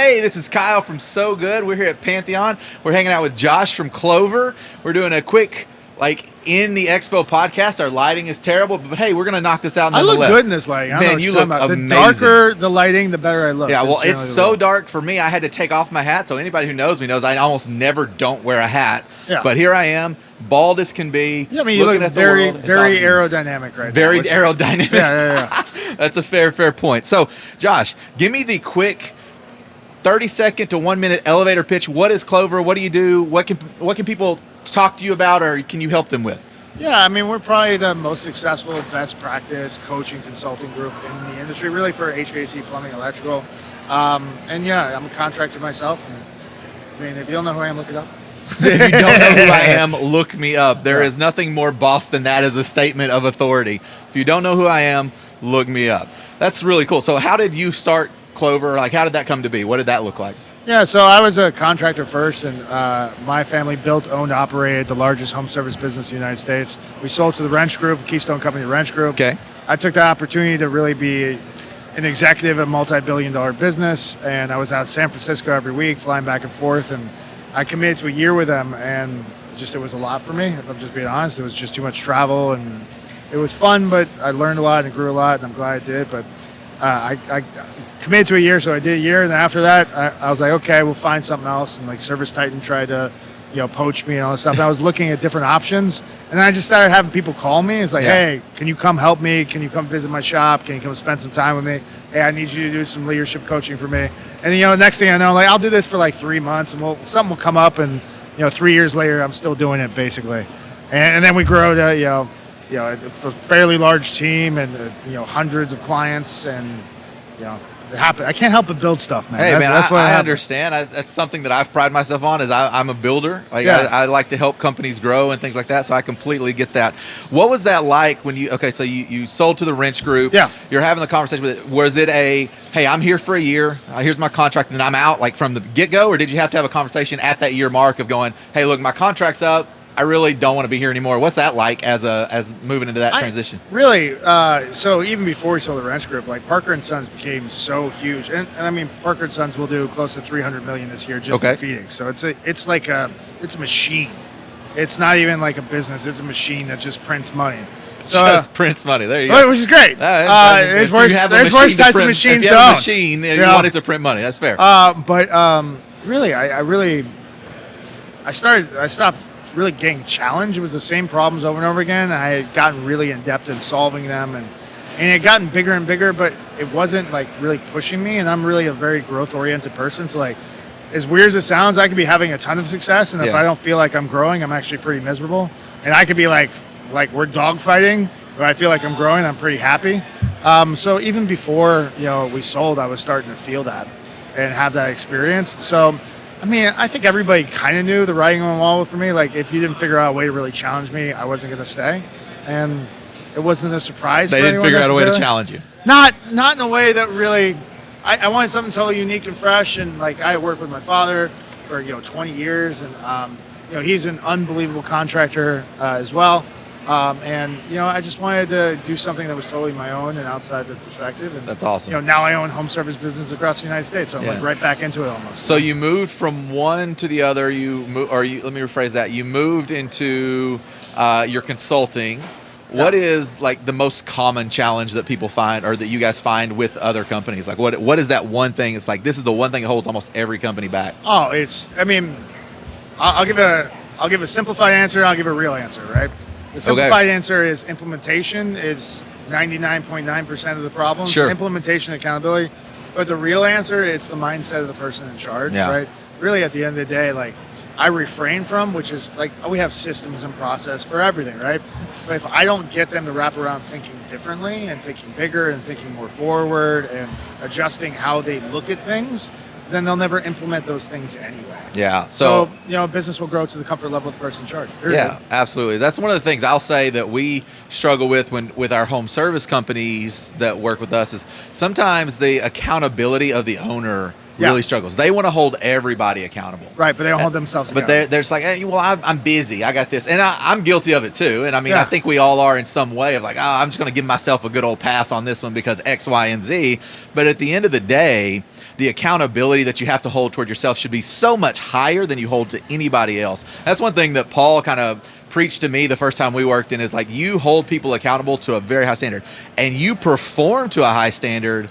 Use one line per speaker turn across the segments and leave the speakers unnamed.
Hey, this is Kyle from So Good. We're here at Pantheon. We're hanging out with Josh from Clover. We're doing a quick, in the Expo podcast. Our lighting is terrible, but hey, we're going to knock this out nonetheless.
I look good in this lighting.
Man, you look amazing.
The darker the lighting, the better I look.
Yeah, well, it's so dark for me. I had to take off my hat, so anybody who knows me knows I almost never don't wear a hat.
Yeah.
But here I am, bald as can be.
Yeah, I mean, you look very aerodynamic right now.
Very aerodynamic.
Yeah.
That's a fair point. So, Josh, give me the quick 30-second to 1 minute elevator pitch. What is Clover? What do you do? What can people talk to you about, or can you help them with?
Yeah, I mean, we're probably the most successful, best practice coaching consulting group in the industry, really, for HVAC, plumbing, electrical. And yeah, I'm a contractor myself. And, I mean, if you don't know who I am, look it up.
If you don't know who I am, look me up. There is nothing more boss than that as a statement of authority. If you don't know who I am, look me up. That's really cool. So how did you start Clover? How did that come to be? What did that look like?
Yeah, so I was a contractor first, and my family built, owned, operated the largest home service business in the United States. We sold to the Wrench Group, Keystone Company Wrench Group.
Okay.
I took the opportunity to really be an executive of a multi-billion-dollar business, and I was out of San Francisco every week, flying back and forth, and I committed to a year with them, and it was a lot for me, if I'm just being honest. It was just too much travel, and it was fun, but I learned a lot and grew a lot, and I'm glad I did, but I committed to a year, so I did a year, and then after that, I was like, okay, we'll find something else, and Service Titan tried to, poach me and all this stuff, and I was looking at different options, and then I just started having people call me. It's like, hey, can you come help me? Can you come visit my shop? Can you come spend some time with me? Hey, I need you to do some leadership coaching for me. And the next thing I know, I'll do this for 3 months, and something will come up, and 3 years later, I'm still doing it basically, and then we grow to a fairly large team and hundreds of clients, and it happened. I can't help but build stuff, man.
Hey, that's I understand. That's something that I've prided myself on. Is I'm a builder. I like to help companies grow and things like that. So I completely get that. What was that like when you? Okay, so you sold to the Wrench Group.
Yeah.
You're having the conversation with it. Was it hey, I'm here for a year. Here's my contract, and then I'm out from the get go, or did you have to have a conversation at that year mark of going, hey, look, my contract's up. I really don't want to be here anymore. What's that like as moving into that transition?
Really, so even before we sold the Wrench Group, Parker & Sons became so huge. And I mean, Parker & Sons will do close to $300 million this year just in Phoenix. So it's a machine. It's not even like a business. It's a machine that just prints money. So,
just prints money. There you go.
Which is great. There's worse types of machines
to own. If you have a machine, you want it to print money. That's fair.
Really, I stopped really getting challenged. It was the same problems over and over again. I had gotten really in depth in solving them, and it had gotten bigger and bigger, but it wasn't really pushing me. And I'm really a very growth oriented person. So as weird as it sounds, I could be having a ton of success, and if I don't feel like I'm growing, I'm actually pretty miserable. And I could be like we're dogfighting, but I feel like I'm growing, I'm pretty happy. So even before we sold, I was starting to feel that and have that experience. So I mean, I think everybody kind of knew the writing on the wall for me. If you didn't figure out a way to really challenge me, I wasn't going to stay. And it wasn't a surprise.
They didn't figure out a way to challenge you.
Not in a way that really. I wanted something totally unique and fresh. And I worked with my father for 20 years, and he's an unbelievable contractor as well. And I just wanted to do something that was totally my own and outside the perspective. And
that's awesome.
Now I own home service business across the United States, so I'm right back into it almost.
So you moved from one to the other. Let me rephrase that. You moved into your consulting. What is the most common challenge that people find, or that you guys find with other companies? What is that one thing? It's this is the one thing that holds almost every company back.
Oh, I'll give a simplified answer. I'll give a real answer, right? The simplified answer is implementation is 99.9% of the problem.
Sure.
Implementation, accountability. But the real answer, it's the mindset of the person in charge, right? Really, at the end of the day, I refrain from, which is we have systems and process for everything, right? But if I don't get them to wrap around thinking differently and thinking bigger and thinking more forward and adjusting how they look at things, then they'll never implement those things anyway.
Yeah.
So business will grow to the comfort level of the person in charge.
Yeah, absolutely. That's one of the things I'll say that we struggle with our home service companies that work with us is sometimes the accountability of the owner really struggles. They want to hold everybody accountable.
Right, but they don't hold themselves accountable.
But they're just hey, I'm busy. I got this. And I'm guilty of it too. And I mean, I think we all are in some way of I'm just going to give myself a good old pass on this one because X, Y, and Z. But at the end of the day, the accountability that you have to hold toward yourself should be so much higher than you hold to anybody else. That's one thing that Paul kind of preached to me the first time we worked in, is like, you hold people accountable to a very high standard and you perform to a high standard.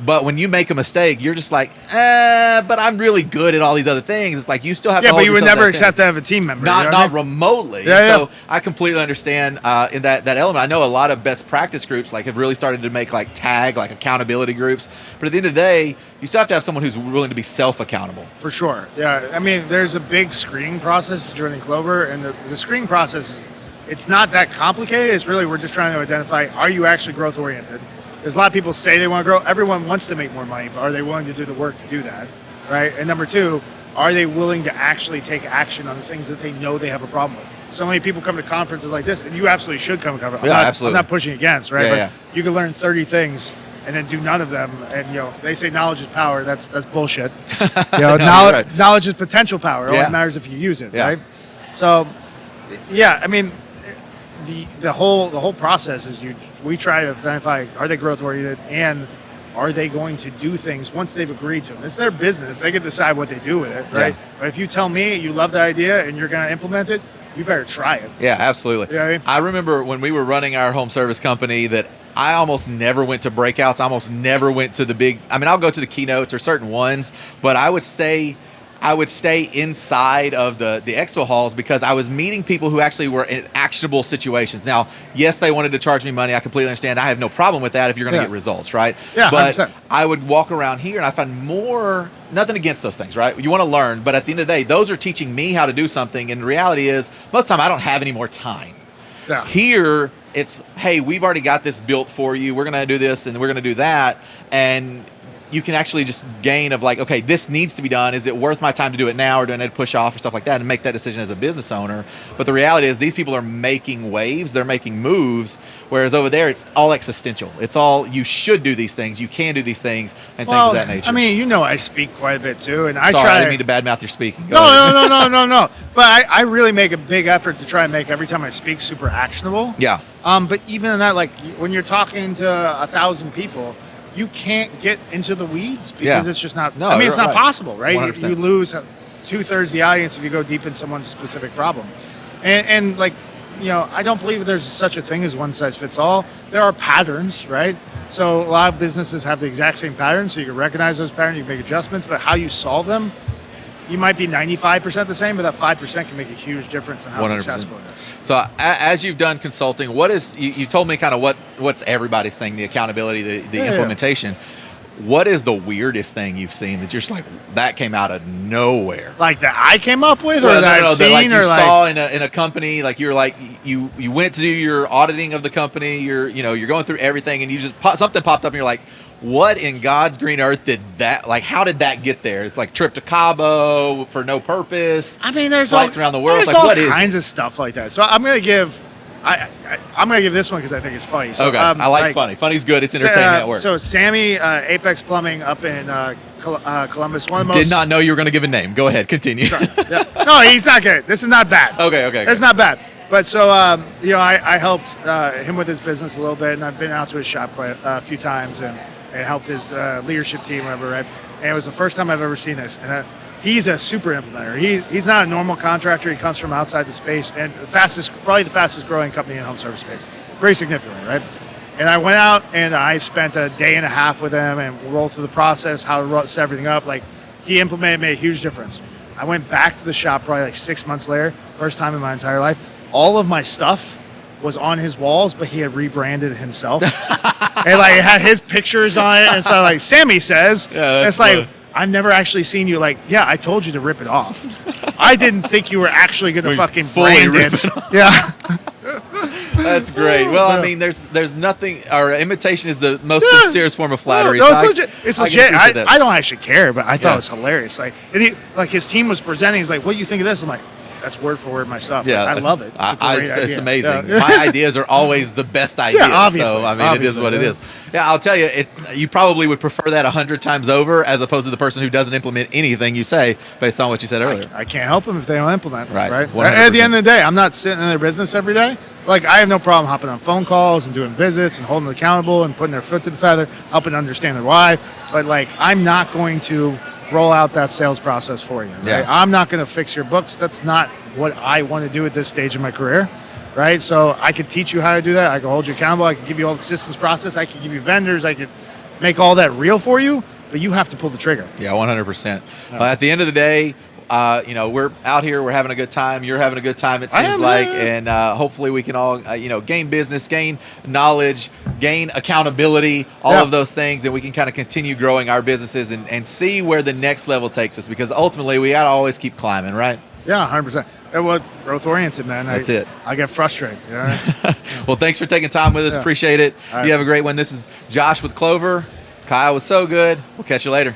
But when you make a mistake, you're just like, but I'm really good at all these other things. It's like, you still have to hold
but you would
yourself
never
to that
accept
standard.
to have a team member.
Not remotely.
Yeah,
And so I completely understand in that element. I know a lot of best practice groups like have really started to make like accountability groups. But at the end of the day, you still have to have someone who's willing to be self-accountable.
For sure. Yeah. I mean, there's a big screening process to joining Clover, and the screening process, it's not that complicated. It's really, we're just trying to identify, are you actually growth oriented? There's a lot of people say they want to grow. Everyone wants to make more money, but are they willing to do the work to do that, right? And number two, are they willing to actually take action on the things that they know they have a problem with? So many people come to conferences like this, and you absolutely should come to conferences.
Absolutely.
I'm not pushing against, right?
Yeah,
but you can learn 30 things and then do none of them. And, they say knowledge is power. That's bullshit. Knowledge is potential power. It only matters if you use it, right? So, I mean, the whole process is we try to identify, are they growth oriented, and are they going to do things once they've agreed to them? It's their business. They can decide what they do with it, right? Yeah. But if you tell me you love the idea and you're going to implement it, you better try it.
Yeah, absolutely.
You know what I mean?
I remember when we were running our home service company that I almost never went to breakouts. I almost never went to the big, I'll go to the keynotes or certain ones, but I would stay inside of the expo halls because I was meeting people who actually were in actionable situations. Now, yes, they wanted to charge me money. I completely understand. I have no problem with that if you're going to get results, right?
Yeah,
but
100%.
I would walk around here and I find nothing against those things, right? You want to learn, but at the end of the day, those are teaching me how to do something. And the reality is, most of the time, I don't have any more time.
Yeah.
Here, it's, hey, we've already got this built for you. We're going to do this and we're going to do that. And you can actually just gain of like, okay, this needs to be done. Is it worth my time to do it now, or do I need to push off or stuff like that, and make that decision as a business owner? But the reality is these people are making waves. They're making moves, whereas over there it's all existential. It's all, you should do these things. You can do these things and things of that nature.
I mean, I speak quite a bit too, and I
didn't mean to badmouth your speaking.
No. But I really make a big effort to try and make every time I speak super actionable.
Yeah.
But even in that, like when you're talking to 1,000 people, you can't get into the weeds because it's just not.
No,
it's not possible, right?
100%.
You lose 2/3 of the audience if you go deep in someone's specific problem, and like, I don't believe there's such a thing as one size fits all. There are patterns, right? So a lot of businesses have the exact same patterns, so you can recognize those patterns, you can make adjustments, but how you solve them, you might be 95% the same, but that 5% can make a huge difference in how
100%.
successful it is.
So as you've done consulting, you told me kind of what's everybody's thing, the accountability, the implementation. What is the weirdest thing you've seen that you're just like, that came out of nowhere?
Like that I came up with, or that I've seen,
that
or
saw in a company, like you're like, you went to do your auditing of the company, you're going through everything, and you just something popped up and you're like, what in God's green earth did that, like, how did that get there? It's like trip to Cabo for no purpose.
I mean, there's
flights around the world.
There's
it's like,
all
what is
kinds of stuff like that. So I'm going to give this one because I think it's funny. So,
okay, I like funny. Funny's good. It's entertainment. It works.
So Sammy, Apex Plumbing up in Columbus. One of the most.
Did not know you were going to give a name. Go ahead, continue.
Sure. Yeah. No, he's not good. This is not bad.
Okay.
It's not bad. But so, I helped him with his business a little bit, and I've been out to his shop quite a few times and helped his leadership team, whatever, right? And it was the first time I've ever seen this. And he's a super implementer. He's not a normal contractor. He comes from outside the space, and probably the fastest growing company in home service space, very significantly, right? And I went out and I spent a day and a half with him and rolled through the process, how to set everything up. Like, he made a huge difference. I went back to the shop probably like 6 months later, first time in my entire life. All of my stuff was on his walls, but he had rebranded himself. And like, it had his pictures on it. And so like Sammy says, it's like, I've never actually seen you like, I told you to rip it off. I didn't think you were actually going to fucking brand it. Yeah.
That's great. Well, I mean, there's nothing, or imitation is the most sincerest form of flattery.
No, it's legit. It's legit. I don't actually care, but I thought it was hilarious. Like, his team was presenting. He's like, what do you think of this? I'm like, that's word for word my stuff. Yeah, I love it.
It's amazing. Yeah. My ideas are always the best ideas.
Yeah, obviously.
So, I mean, it is what it is. Yeah, I'll tell you, you probably would prefer that 100 times over as opposed to the person who doesn't implement anything you say based on what you said earlier.
I can't help them if they don't implement.
Right.
100%. At the end of the day, I'm not sitting in their business every day. Like, I have no problem hopping on phone calls and doing visits and holding them accountable and putting their foot to the feather, helping them understand their why. But, like, I'm not going to roll out that sales process for you. Right?
Yeah.
I'm not going to fix your books. That's not what I want to do at this stage of my career. Right? So I could teach you how to do that. I can hold you accountable. I can give you all the systems process. I can give you vendors. I could make all that real for you. But you have to pull the trigger.
Yeah, 100%. At the end of the day, we're out here. We're having a good time. You're having a good time, it seems like. And hopefully we can all, gain business, gain knowledge, gain accountability, all of those things. And we can kind of continue growing our businesses and see where the next level takes us. Because ultimately, we got to always keep climbing, right?
Yeah, 100%. Well, growth-oriented, man.
That's it.
I get frustrated. You know?
Well, thanks for taking time with us.
Yeah.
Appreciate it.
All right.
You have a great one. This is Josh with Clover. Kyle with So Good. We'll catch you later.